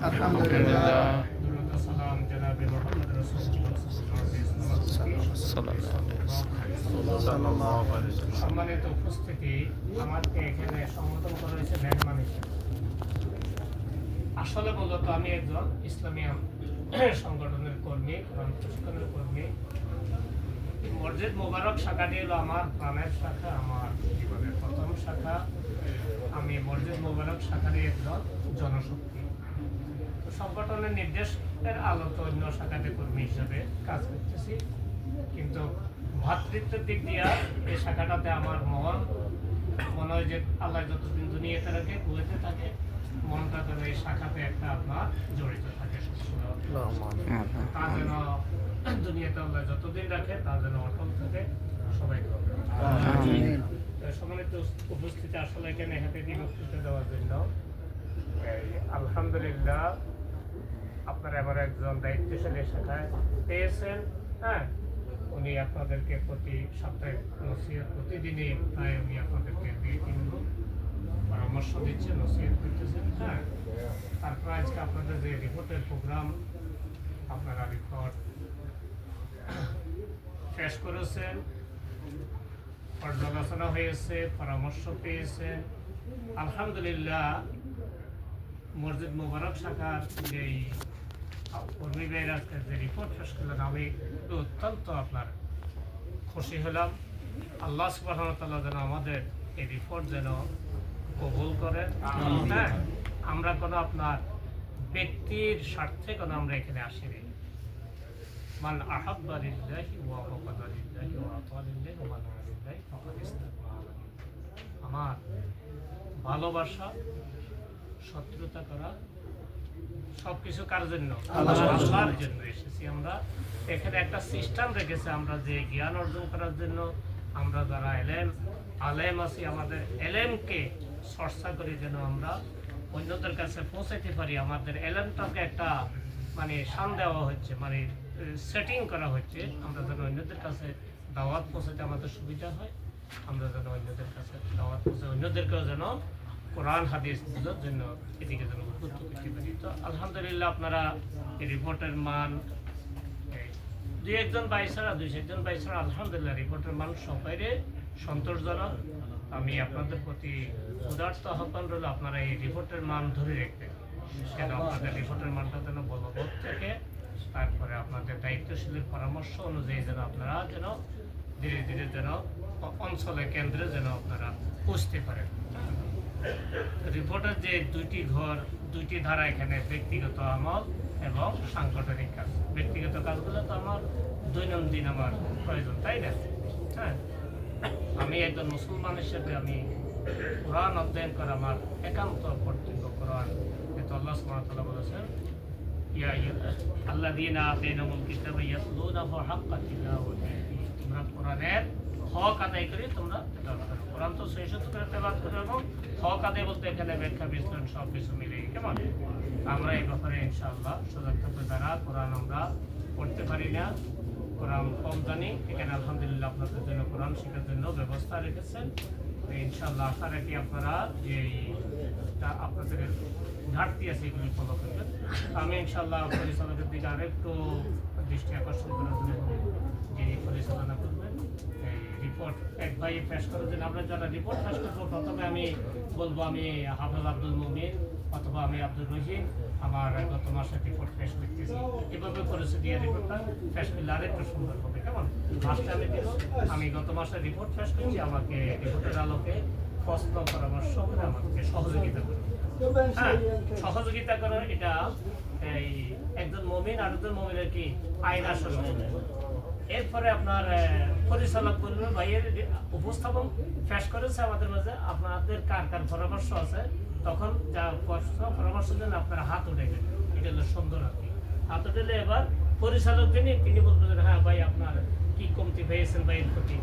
আলহামদুলিল্লাহ। সালাম জনাবে মুহাম্মদ রাসূলুল্লাহ সাল্লাল্লাহু আলাইহি ওয়াসাল্লাম। সম্মানিত উপস্থিতি, আমাকে এখানে সম্বোধন করা হয়েছে মেহমান হিসেবে। আসলে মূলত আমি একজন ইসলামী সংগঠনের কর্মী, কোরআন প্রশিক্ষণের কর্মী। মসজিদ মোবারক শাখাটি হলো আমার প্রাণের শাখা, আমার জীবনের প্রথম শাখা। আমি মসজিদ মোবারক শাখারই একজন জনশক্তি। তো সংগঠনের নির্দেশের আলোতে অন্য শাখাতে কর্মী হিসাবে কাজ করতেছি, কিন্তু ভ্রাতৃত্বের দিক দিয়ে এই শাখাটাতে আমার মনে হয় যে আল্লাহ যতদিন দুনিয়াতে রাখে, কুয়েতে থাকে, মনটা যেন এই শাখাতে একটা আপনার জড়িত থাকে। তা যেন দুনিয়াতে আল্লাহ যতদিন রাখে তা যেন অটল থাকে। সবাই সম্মানিত উপস্থিতি, আসলে এখানে হাতে দিয়ে বক্তৃতা দেওয়ার জন্য আলহামদুলিল্লাহ আপনারা এবার একজন দায়িত্বশালী শাখায় পেয়েছেন। হ্যাঁ, উনি আপনাদেরকে প্রতি সপ্তাহে নসিহত প্রতিদিনই প্রায় উনি আপনাদেরকে 2-3 গ্রুপ পরামর্শ দিচ্ছেন, নসিহত করতেছেন। হ্যাঁ, তারপর আজকে আপনাদের যে রিপোর্টের প্রোগ্রাম, আপনারা রিপোর্ট পেশ করেছেন, পর্যালোচনা হয়েছে, পরামর্শ পেয়েছেন। আলহামদুলিল্লাহ মসজিদ মোবারক শাখার যেই কর্মী ভাইয়েরা যে রিপোর্ট পেশ করলেন, আমি অত্যন্ত আপনার খুশি হলাম। আল্লাহ সুবহানাহু ওয়া তাআলা যেন আমাদের এই রিপোর্ট যেন কবুল করেন। হ্যাঁ, আমরা কোনো আপনার ব্যক্তির স্বার্থে কোনো আমরা এখানে আসিনি। মান আহাব্বা লিল্লাহি ওয়া আবগাদা লিল্লাহি ওয়া আতা লিল্লাহি ওয়া মানা লিল্লাহি ফাকাদ ইসতাগফারা লিল্লাহি। আমার ভালোবাসা, শত্রুতা করা সবকিছু কার জন্য? আল্লাহর জন্য এসেছি আমরা। এখানে একটা সিস্টেম রেখেছে, আমরা যে জ্ঞান অর্জন করার জন্য আমরা যারা আলেম আছি, আমাদের এলেমকে চর্চা করি যেন আমরা অন্যদের কাছে পৌঁছাতে পারি। আমাদের এলেমটাকে একটা মানে শান দেওয়া হচ্ছে, মানে সেটিং করা হচ্ছে, আমরা যেন অন্যদের কাছে দাওয়াত পৌঁছাতে আমাদের সুবিধা হয়। আমরা যেন অন্যদের কাছে দাওয়াত পৌঁছে অন্যদেরকেও যেন কোরআন হাদিস বুঝার জন্য এদিকে যেন উদ্বুদ্ধ করতে পারি। তো আলহামদুলিল্লাহ আপনারা এই রিপোর্টের মান 2-1 ভাই ছাড়া 2-4 ভাই ছাড়া আলহামদুলিল্লাহ রিপোর্টের মান সবাইরে সন্তোষজনক। আমি আপনাদের প্রতি উদার্ত আহ্বান রইল, আপনারা এই রিপোর্টের মান ধরে রাখবেন, যেন আপনাদের রিপোর্টের মানটা যেন বলবৎ থাকে। তারপরে আপনাদের দায়িত্বশীলের পরামর্শ অনুযায়ী যেন আপনারা যেন ধীরে ধীরে যেন অঞ্চলে কেন্দ্রে যেন আপনারা পৌঁছতে পারেন। রিপোর্টের যে 2টি ধারা এখানে, ব্যক্তিগত আমল এবং সাংগঠনিক কাজ। ব্যক্তিগত কাজগুলো তো আমার দৈনন্দিন আমার প্রয়োজন, তাই না? হ্যাঁ, আমি একজন মুসলমান হিসেবে আমি কোরআন অধ্যয়ন করা আমার একান্ত কর্তব্য। কোরআন কিন্তু আল্লাহ সুবহানাহু ওয়া তাআলা বলেছেন, ইয়া আল্লাযীনা আতাইনাহুমুল কিতাবা ইয়াতলুনাহু হাক্কা তিলাওয়াতিহি। তোমরা কোরআনের হক আদায় করে তোমরা তেলাওয়াত করো। কোরআন তো সহিষ্ণু করে তেলাওয়াত করো, এবং হক আদায় বলতে এখানে ব্যাখ্যা বিশ্লেষণ সব কিছু মিলে। কেমন? আমরা এই ব্যাপারে ইনশাআল্লাহ সজাগ থাকবো। যারা কোরআন আমরা পড়তে পারি না, কোরআন কম জানি, এখানে আলহামদুলিল্লাহ আপনাদের জন্য কোরআন শেখার জন্য ব্যবস্থা রেখেছেন। ইনশাআল্লাহ আশা রাখি আপনারা যে আপনাদের ঘাটতি আছে এগুলি ফলো করবেন। আমি ইনশাআল্লাহ পরিচালকের দিকে আরেকটু দৃষ্টি আকর্ষণ করার জন্য, যিনি পরিচালনা করবেন এই রিপোর্ট এক ভাই পেশ করার জন্য, আমরা যারা রিপোর্ট পেশ করবো প্রথমে আমি বলবো আমি হাফেজ আব্দুল মুমিন অথবা আমি আব্দুর রহিম, আমার গত মাসে রিপোর্ট পেশ করতেছি। এভাবে করেছে দিয়ে রিপোর্টটা পেশ করলে আরেকটু সুন্দর হবে। কেমন? মাসটা আমি গত মাসে রিপোর্ট পেশ করছি, আমাকে রিপোর্টের আলোকে প্রশ্ন পরামর্শ করে আমাকে সহযোগিতা করবে। হ্যাঁ, সহযোগিতা করার এটা এই একজন মুমিন আরেকজন মুমিনের কি আয়না স্বরূপ। এরপরে আপনার পরিচালক বলবে ভাইয়ের উপস্থাপন পেশ করেছে আমাদের মাঝে, আপনাদের কার কার পরামর্শ আছে, তখন যা পরামর্শের জন্য আপনারা হাত উঠাইবেন। এটা হলো সুন্দর আর কি। হাত উঠালে এবার পরিচালক তিনি বলবেন, হ্যাঁ ভাই আপনার কি কমতি পেয়েছেন ভাইয়ের প্রতি।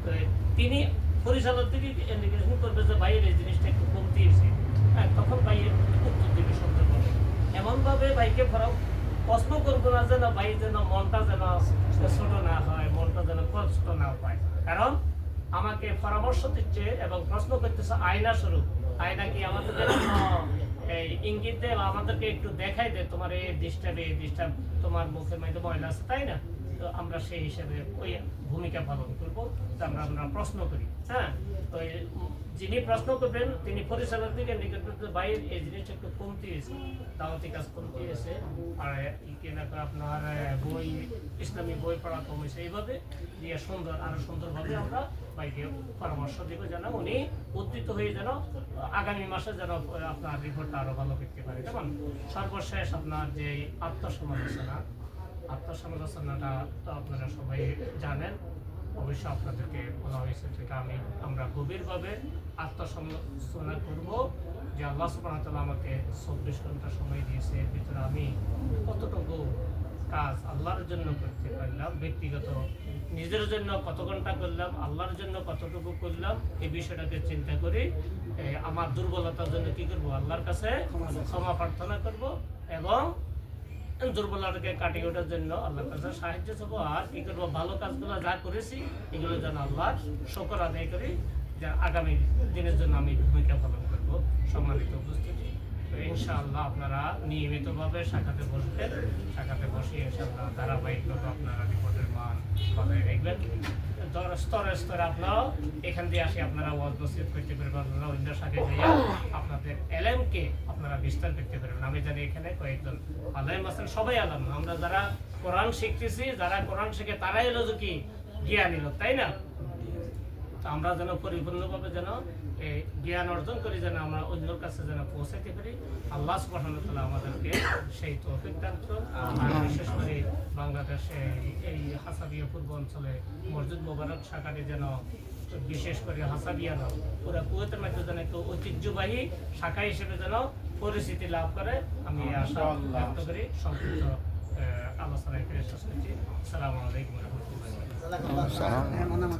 তো তিনি পরিচালক থেকে ইন্ডিকেশন করবে যে ভাইয়ের এই জিনিসটা একটু কমতি হয়েছে। হ্যাঁ, তখন ভাইয়ের উত্তর দিকে সুন্দর হবে। এমনভাবে ভাইকে প্রশ্ন করবো না যেন ভাই যেন মনটা যেন ছোট না হয়, মনটা যেন কষ্ট না পায়। কারণ আমাকে পরামর্শ দিচ্ছে এবং প্রশ্ন করতেছে আয়না স্বরূপ। আয়না কি আমাদের এই ইঙ্গিত দেয় বা আমাদেরকে একটু দেখাই দেয় তোমার এই ডিস্টার্ব তোমার মুখের মধ্যে ময়লা আছে, তাই না? তো আমরা সেই হিসাবে ওই ভূমিকা পালন করবো, আমরা প্রশ্ন করি। হ্যাঁ, তো যিনি প্রশ্ন করবেন তিনি পরিচালক দিকে নিকট বাইরে এই জিনিসটা একটু কমতি হয়েছে, দাওয়াতি কাজ কমতি হয়েছে, আর আপনার বই ইসলামী বই পড়া কম হয়েছে, এইভাবে দিয়ে আরো সুন্দরভাবে আমরা বাইকে পরামর্শ দিব যেন উনি উদ্দীত হয়ে যেন আগামী মাসে যেন আপনার রিপোর্টটা আরো ভালো করতে পারে। যেমন সর্বশেষ আপনার যে আত্মসমালোচনাটা তো আপনারা সবাই জানেন, অবশ্য আপনাদেরকে বলা হয়েছে থেকে আমরা গভীরভাবে আত্মসমালোচনা করব যে আল্লাহ সুবহানাহু ওয়া তাআলা আমাকে 24 ঘন্টা সময় দিয়েছে, এর ভিতরে আমি কতটুকু কাজ আল্লাহর জন্য করতে পারলাম, ব্যক্তিগত নিজের জন্য কত ঘন্টা করলাম, আল্লাহর জন্য কতটুকু করলাম, এই বিষয়টাকে চিন্তা করি। আমার দুর্বলতার জন্য কি করব, আল্লাহর কাছে ক্ষমা প্রার্থনা করব এবং দুর্বলতাকে কাটিয়ে ওঠার জন্য আল্লাহর কাছে সাহায্য চাবো। আর কি করবো, ভালো কাজগুলো যা করেছি এগুলো যেন আল্লাহর শুকর আদায় করি, যা আগামী দিনের জন্য আমি ভূমিকা পালন করবো। সম্মানিত উপস্থিতি, তো ইনশাআল্লাহ আপনারা নিয়মিতভাবে শাখাতে বসবেন, শাখাতে বসে ইনশাআল্লাহ ধারাবাহিকভাবে আপনারা রিপোর্টের মান বজায় রাখবেন। স্তরে স্তরে আপনারাও এখান দিয়ে আসে আপনারা ওয়াজ নসিহত করতে পারবেন, আপনারা অন্য শাখায় যাইয়া আপনাদের এলেমকে আপনারা বিস্তার করতে পারবেন। আমি জানি এখানে কয়েকজন আলেম আছেন, সবাই আলেম, আমরা যারা কোরআন শিখতেছি, যারা কোরআন শিখে তারাই হলো কি জ্ঞানী লোক, তাই না? তো আমরা যেন পরিপূর্ণভাবে যেন জ্ঞান অর্জন করি, যেন আমরা অন্যের কাছে যেন পৌঁছাতে পারি। আল্লাহ সুবহানাহু ওয়া তাআলা আমাদেরকে সেই তৌফিক দান করুন। আর বিশেষ করে বাংলাদেশে এই হাসাবিয়া পূর্ব অঞ্চলে মসজিদ মোবারক শাখাটি যেন বিশেষ করে হাসাবিয়া নয়, পুরা কুয়েতের মধ্যে যেন একটু ঐতিহ্যবাহী শাখা হিসেবে যেন পরিচিতি লাভ করে, আমি আশা ব্যক্ত করি। সংক্ষিপ্ত আলোচনা করে শেষ করছি। আসসালামু আলাইকুম ওয়া রাহমাতুল্লাহি ওয়া বারাকাতুহু।